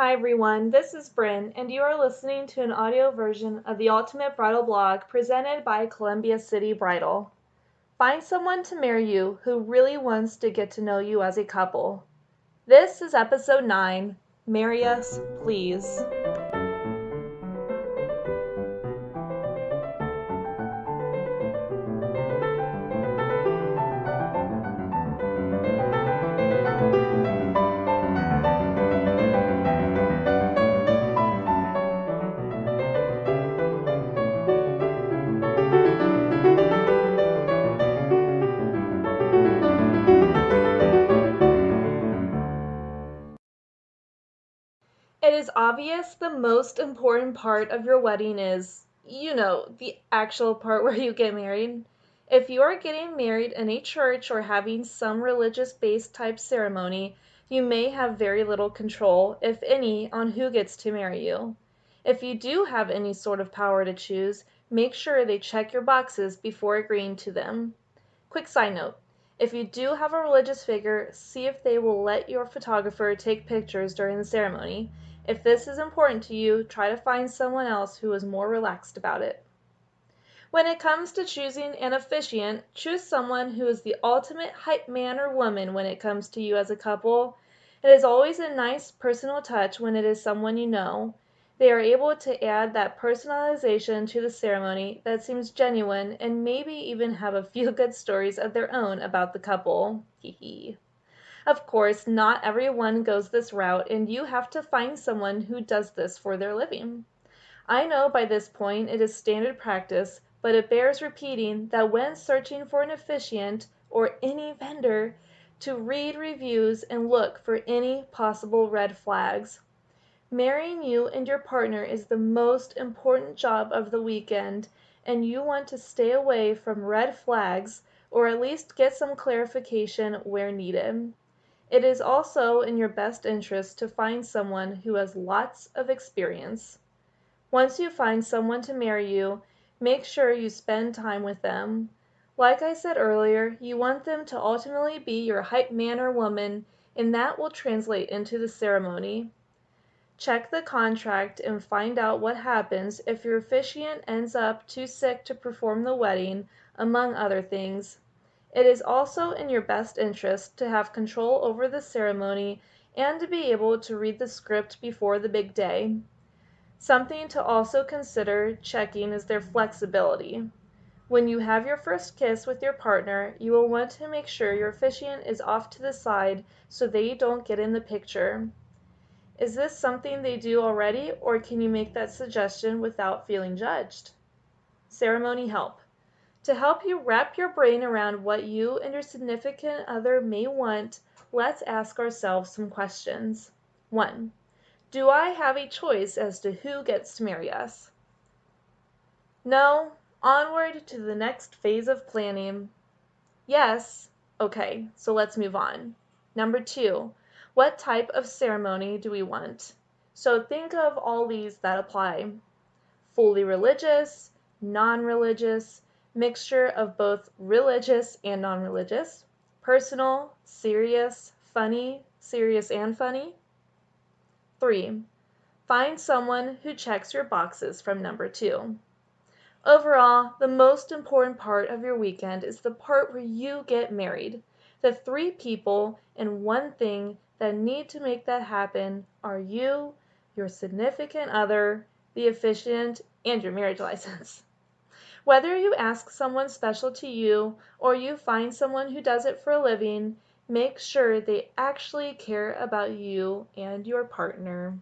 Hi everyone, this is Bryn, and you are listening to an audio version of the Ultimate Bridal Blog presented by Columbia City Bridal. Find someone to marry you who really wants to get to know you as a couple. This is episode 9, Marry Us, Please. It is obvious the most important part of your wedding is, the actual part where you get married. If you are getting married in a church or having some religious-based type ceremony, you may have very little control, if any, on who gets to marry you. If you do have any sort of power to choose, make sure they check your boxes before agreeing to them. Quick side note. If you do have a religious figure, see if they will let your photographer take pictures during the ceremony. If this is important to you, try to find someone else who is more relaxed about it. When it comes to choosing an officiant, choose someone who is the ultimate hype man or woman when it comes to you as a couple. It is always a nice personal touch when it is someone you know. They are able to add that personalization to the ceremony that seems genuine and maybe even have a few good stories of their own about the couple. Hee. Of course, not everyone goes this route, and you have to find someone who does this for their living. I know by this point it is standard practice, but it bears repeating that when searching for an officiant or any vendor, to read reviews and look for any possible red flags. Marrying you and your partner is the most important job of the weekend, and you want to stay away from red flags or at least get some clarification where needed. It is also in your best interest to find someone who has lots of experience. Once you find someone to marry you, make sure you spend time with them. Like I said earlier, you want them to ultimately be your hype man or woman, and that will translate into the ceremony. Check the contract and find out what happens if your officiant ends up too sick to perform the wedding, among other things. It is also in your best interest to have control over the ceremony and to be able to read the script before the big day. Something to also consider checking is their flexibility. When you have your first kiss with your partner, you will want to make sure your officiant is off to the side so they don't get in the picture. Is this something they do already, or can you make that suggestion without feeling judged? Ceremony help. To help you wrap your brain around what you and your significant other may want, let's ask ourselves some questions. 1. Do I have a choice as to who gets to marry us? No? Onward to the next phase of planning. Yes? Okay, so let's move on. Number 2. What type of ceremony do we want? So think of all these that apply. Fully religious, non-religious, mixture of both religious and non-religious, personal, serious, funny, serious and funny. 3. Find someone who checks your boxes from number 2. Overall, the most important part of your weekend is the part where you get married. The 3 people and one thing that need to make that happen are you, your significant other, the officiant, and your marriage license. Whether you ask someone special to you or you find someone who does it for a living, make sure they actually care about you and your partner.